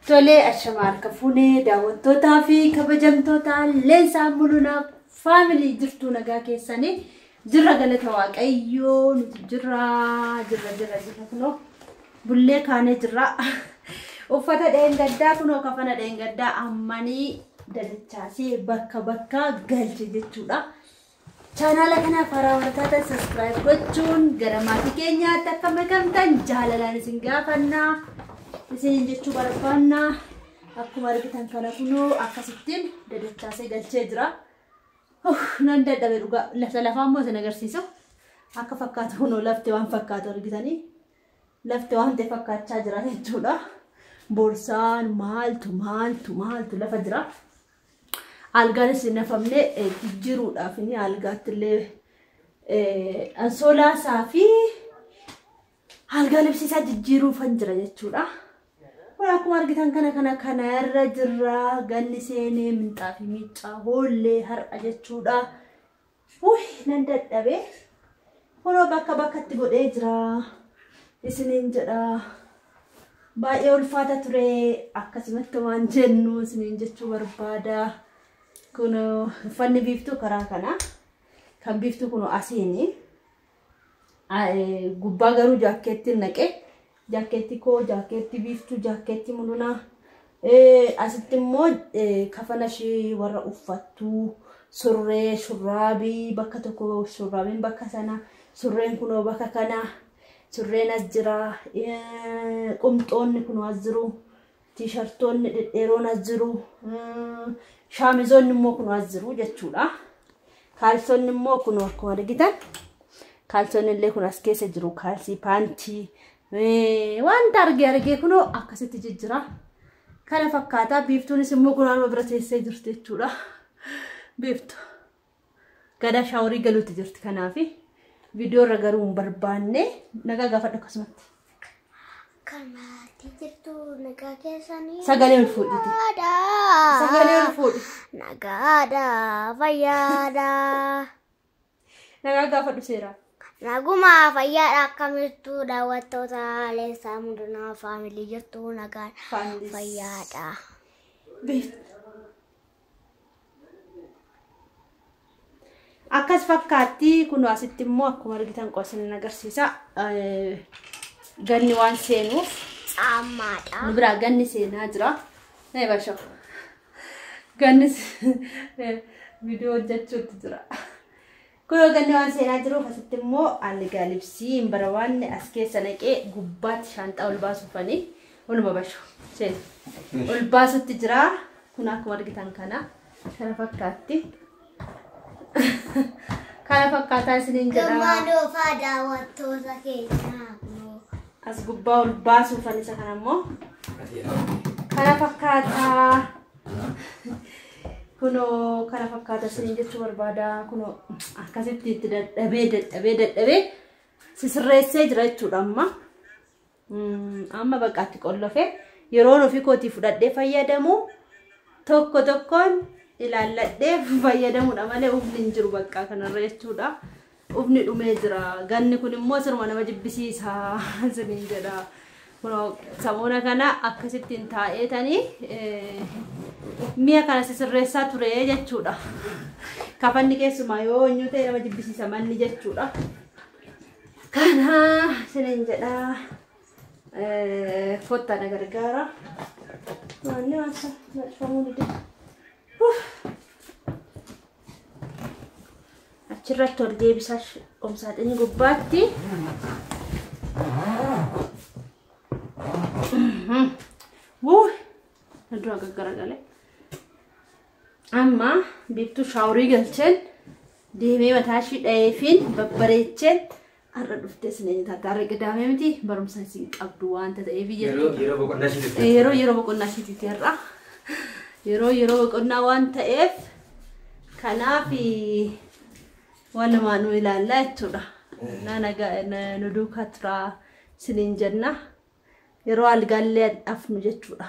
Tole ashamaa kafuunee daawwattootaa fi kabajamtoota leensaa mul'unaaf faamilii jirtu nagaa keessanii jirra galata waaqayyoo nuti jirra kunoo bullee kaanee jirra uffata dheengaddaa kunoo kafana dheengaddaa ammanii dadachaasee bakka galche jechuudha. Channel kana farawwatata subscribe gochuun gara maatii keenyaatti akka makamtan jaalalaan isin gaafannaa. Isin jechuu barbaanna akkuma argitan kana kunoo akkasittiin dadachaasee galchee jira. Nan dadhabe dhugaa lafa ammoo isin agarsiisu akka fakkaatu kunoo lafti waan fakkaatu argitanii lafti waan ta'e fakkaachaa jira jechuudha. Boorsaan maaltu lafa jira. Algaan isin nafamne jijjiiruudhaaf ni algaatti illee ansoolaasaa fi algaa libsiisaa jijjiiruuf kan jira jechuudha. Akkuma argitan kana irra jirra ganni seenee minxaafi miicaa hoollee har'a jechuudha. Nan dadhabe kunoo bakkatti godhee jira isiniin jedha. Baay'ee ulfaata ture akkasumatti waan jennu isiniin jechuu barbaada. Kunoo uffanni biiftuu karaa kana kan biiftuu kunoo asiini gubbaa garuu jaakkeettiin naqe. Jaakeetti koo jaakeetti biiftuu jaakeetti mul'una asitti immoo kafana ishee warra uffattu surree shurraabii bakka tokko shurraabiin bakka sana surreen kunoo bakka kana surreen as jira qumxoonni kunoo as jiru tiishartoonni dhedheeroon as jiru shaamizoonni immoo kunoo as jiru jechuudha. Kaalsonni immoo kunoo akkuma argitan kaalsonni illee kun as keessa jiru kaalsii paantii. Waan argee kunoo akkasitti jijjira. Kana fakkaata biiftuunis immoo kunoo bira teessee jirti jechuudha. Biiftuu gada shaaworii galuutti jirti kanaafi viidiyoo irra garuu hin barbaanne nagaa gaafadhu akkasumatti. Kanaatti jirtu nagaa keessanii sagalee ol fuudhiti. Sagalee ol fuudhi. Nagaadha fayyaadha. Nagaa gaafadhu seeraa. Naguma fayyaadha akkamittuu daawwattoota leensaa mul'unaa faamilii jirtu nagaan fayyaadha. Akkas fakkaatti kunoo asitti immoo akkuma argitan qosin agarsiisa. Ganni waan seenuuf caammaadha. Nu biraa ganni seenaa jira. Basho. Ganni viidiyoo hojjechuutti jira. Kunoo ganni waan seenaa jiruuf asitti immoo algaa libsii hin barawaanne as keessa naqee gubbaatti shaanxaa ol baasuufanii oluma basho. Ol baasutti jira. Kun akkuma argitan kana fakkaatti. Kana fakkaataa isiniin jedha. Gammadoo faa daawwattoota keenyaa kunoo. As gubbaa ol baasuufan isa kana immoo kana fakkaataa. Kunoo kana fakkaata isiniin jechuu barbaada. Kunoo akkasitti itti dadhabee sisirreessee jira jechuudha amma. Amma baqaatti qollofee yeroo ofii kootii fudhadhee fayyadamu tokkoon ilaalladhee fayyadamuudha malee ufni hin jiru bakka kanarra jechuudha. Ufni dhumee jira. Ganni kun immoo sirma nama jibbisiisa isiniin jedha. Kunoo samuuna kana akkasittiin taa'eetanii mi'a kana sisirreessaa ture jechuudha. Kafanni keessumaa yoo eenyu ta'e nama jibbisiisa manni jechuudha. Kana isiniin jedha. Fotta na gargaara. Wanni waasa naqfamuu dide. Achirratti ol deebisaa qomsaaxinii gubbaatti. Dura gaggaragalee. Amma biiftuu shaaworii galcheen deemee mataa ishii dhayeefiin babbareecheen har'a dhuftee isiniin taate har'a qidaamee miti barumsa isin qabdu waanta ta'eef yeroo boqonnaa ishiitiiti har'a. Yeroo boqonnaa waan ta'eef kanaaf walumaa nu ilaallaa jechuudha. Nu duukaa turaa isiniin jenna. Yeroo algaallee afnu jechuudha.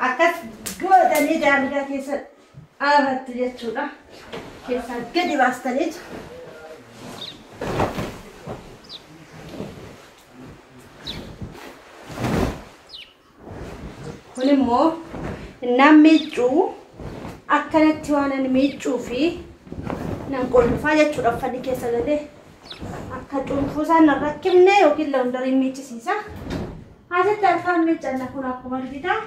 akkas godhanii daangaa keessa dhaabattu jechuudha. Keessaan gadi baastaniitu. Kun immoo innaan miiccuu akkanatti waan ani miiccuu fi nan qolfaa jechuudha uffanni keessa galee akka cuunfuu isaan hin rakkifne yookiin laawundariin miiccisiisa. Asitti harkaan miiccanna kun akkuma argitan.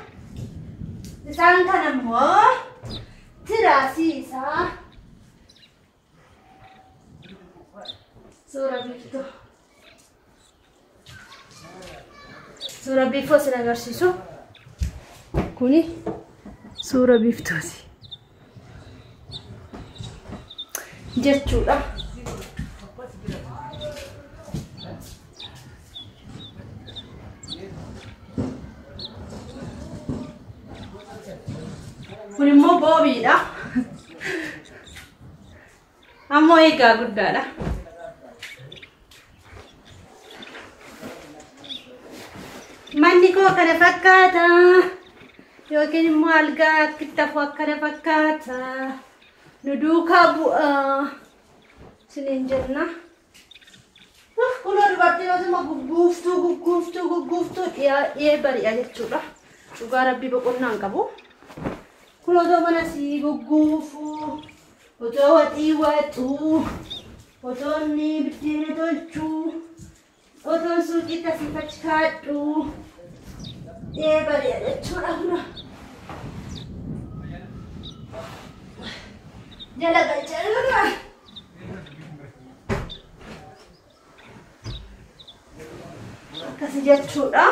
Isaan kana immoo tiraasii isaa suura biiftuu. Suura biiftuu sin agarsiisu. Kuni suura biiftuuti jechuudha. Kun immoo boobiidha. Ammoo eegaa guddaadha. Manni koo kana fakkaata. Yookiin immoo algaa akkitti afoo akkana fakkaata. Nu duukaa bu'aa. Isiniin jenna. Kunoo dubartiin osuma gugguuftuu dhi'ee bari'a jechuudha. Dhugaa rabbii boqonnaa hin qabu. Kunoo otoo mana sii gugguufuu, otoo waxii waxuu, otoo inni biddeena tolchuu, otoo suuqiitti asii fachi kaadhuu. Dhi'ee bari'a jechuudha kunoo. Jala galchaa akkasii jechuudha.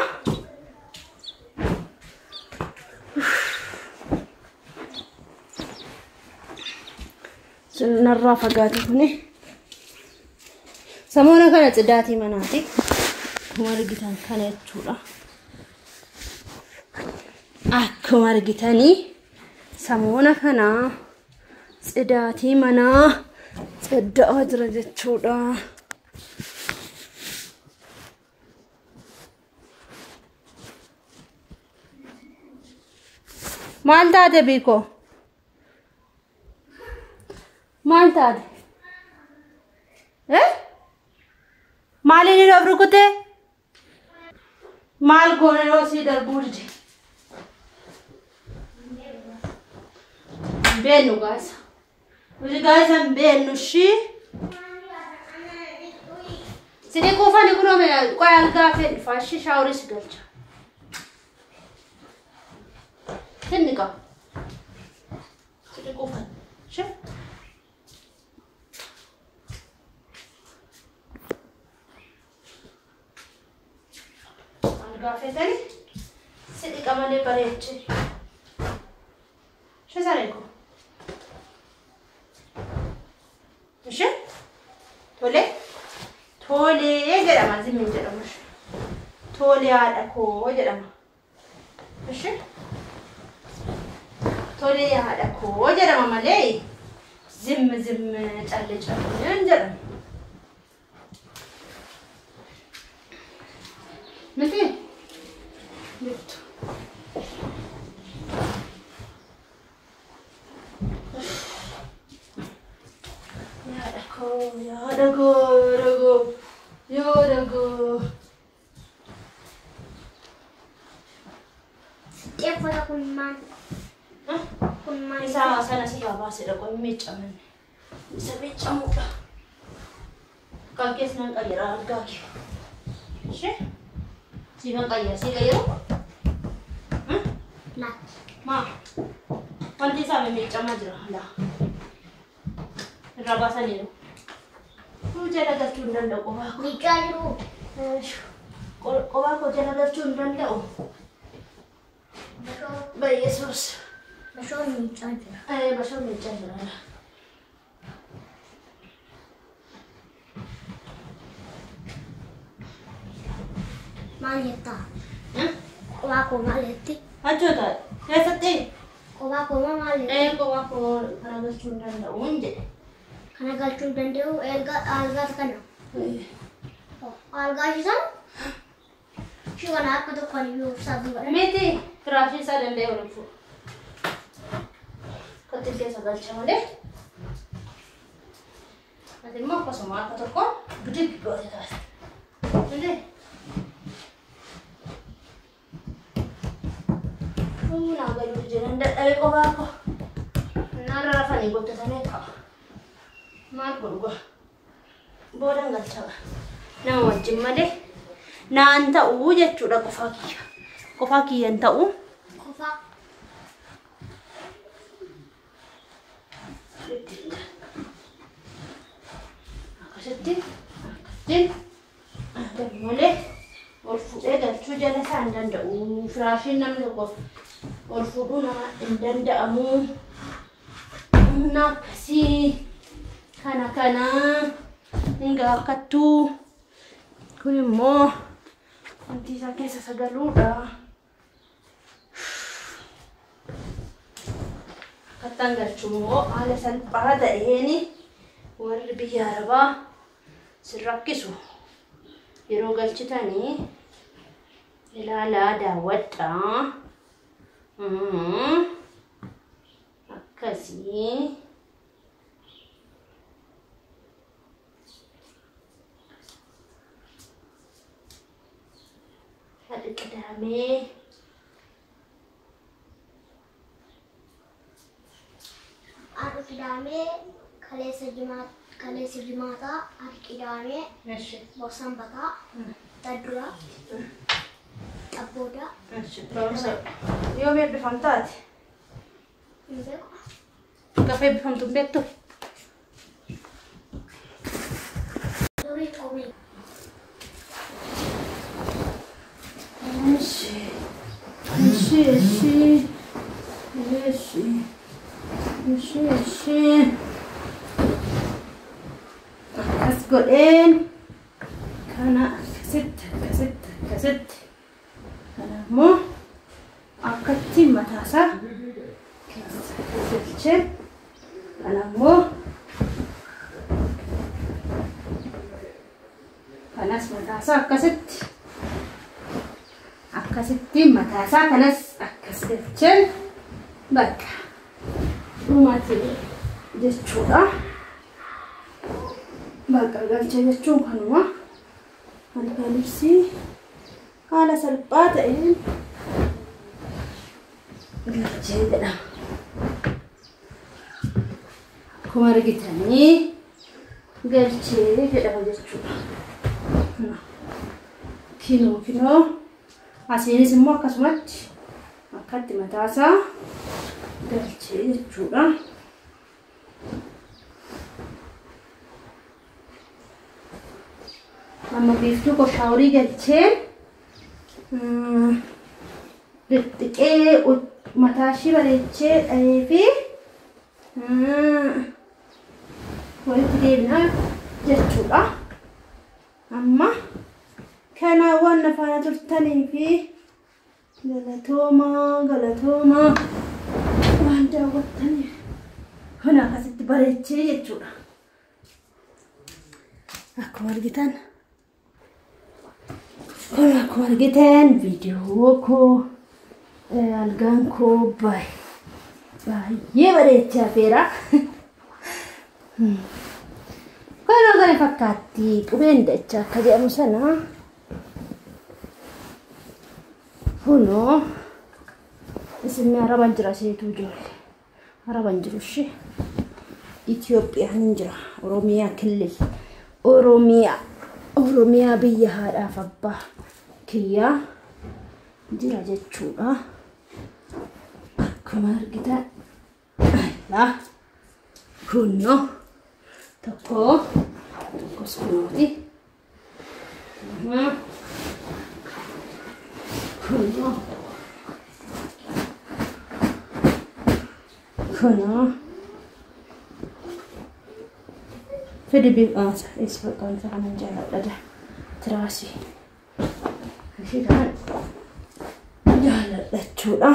Narraa fagaate kuni samoona kana xidaatii manaati. Akkuma argitan kana jechuudha. Akkuma argitanii samoona kana xidaatii manaa xiddaa jira jechuudha. Maal taate biiko? Maal taate? Maaliin hidhoof rukute? Maal goone yoo sii darbuu dide? Beennu gaasa. Nuti gaasa hin beennu shii. Sidii kuufani kunoo qoya algaa fedhi faashii shaaworii si galcha. Tinni qaba. Sidii kuufani. Shee. Algaafetani sidii qamalee bareeche. Shee sareeko. Shee. Tole. Tole jedhama zimmiin jedhamu. Tole haadha koo jedhama. Shee. Tole haadha koo jedhama malee zim calle jedhama. Miti? Bittu. Yaada koo. Tiap kunman. Kunman. Isa sana si baba si dako micaman. Isa micamu. Kakek nang kaya kaki. Sheh. Si bang kaya si kaya? Lah. Ma. Panti sa micam aja lah. Rabasan itu. Kau jangan ada cundan dah kau. Nikah lu. Kau jangan ada cundan dah. Baik Yesus. Masuk nikah je. Masuk nikah je. Maleta. Kau maleti. Aja tak. Saya sedih. Kau maleti. Kau karena ada cundan dah. Unje. Karena galcun dan dia alga sekarang. Alga sih kan? Cuma nak tu kan you sabu kan? Meti, Firaashii isaa danda'e waliin fuudha. Kotti keessa galcha malee. Ati immoo akkasuma akka tokko bidig goote taasisa. Naa galuu jiran dadhabee qofaa koo. Naan rafanii gottatanii qaba. Maal gurgura? Boodan galcha nama wajjin malee naan ta'uu jechuudha qofaa kiyya. Qofaa kiyyan ta'uu. Qofaa. Akkasitti malee ol fuudhee galchuu jala isaa hin danda'u. Firaashiin namni tokko ol fuudhuu nama hin danda'amu. Humna akkasii kana hin gaafakattuu. Kun immoo wanti isaa keessa sagaluudha. Akkattaan galchuu immoo haala salphaa ta'een warri biyya Arabaa sin rakkisu. Yeroo galchitanii ilaalaa daawwadhaa. Akkasii. Haadha qadaamee. Haadha qadaamee kaleessa jimaataa haadha qadaamee Sanbataa Dadduraa Abboodaa. Yoom eebbifamtaati? Hin beeku. Gaafa eebbifamtu hin beektu? Durii qorii. Akkas godheen kana akkasitti kana immoo akkatti mataasaa keessa galchee kana immoo kanas mataasaa akkasitti mataasaa kanas akkas galchee bakka dhumaatti jechuudha. Bakka galchee jechuun kanuma halkan ibsii haala salphaa ta'een galchee jedhama. Akkuma argitanii galchee jedhama jechuudha. Kinoo asiinis immoo akkasumatti akkatti mataasaa galchee jechuudha. Amma biiftuu koshaaworii galchee xixiqqee mataashii bareechee dhahee fi walitti deebinaa jechuudha. Amma kanaawwan nafaana turtanii fi galatoomaa waan daawwattaniif kun akkasitti bareechee jechuudha. Akkuma argitan viidiyoo koo algaan koo baay'ee bareechaa feera. Kan argane fakkaatti qubeen dachaa akka jedhamu sana. Kunoo isin Araban jira seetuu ijoollee. Araban jiru ishee Itiyoophiyaan hin jira. Oromiyaa kilil. Oromiyaa biyya haadhaaf abbaa kiyyaa jira jechuudha. Akkuma argitan kunoo tokkos kunooti. Kunoo fedhi biqilaa isa fakkaatu kan jaalladha. Tiraasii ishee kan jaalladha jechuudha.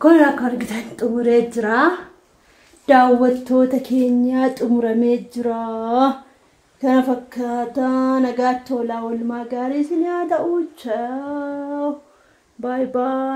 Kun akka argitan xumuree jira. Daawwattoota keenya xumuramee jira. kana fakkaata nagaatti tola oolmaa gaarii isin haa ta'u. Ciao. Bye bye.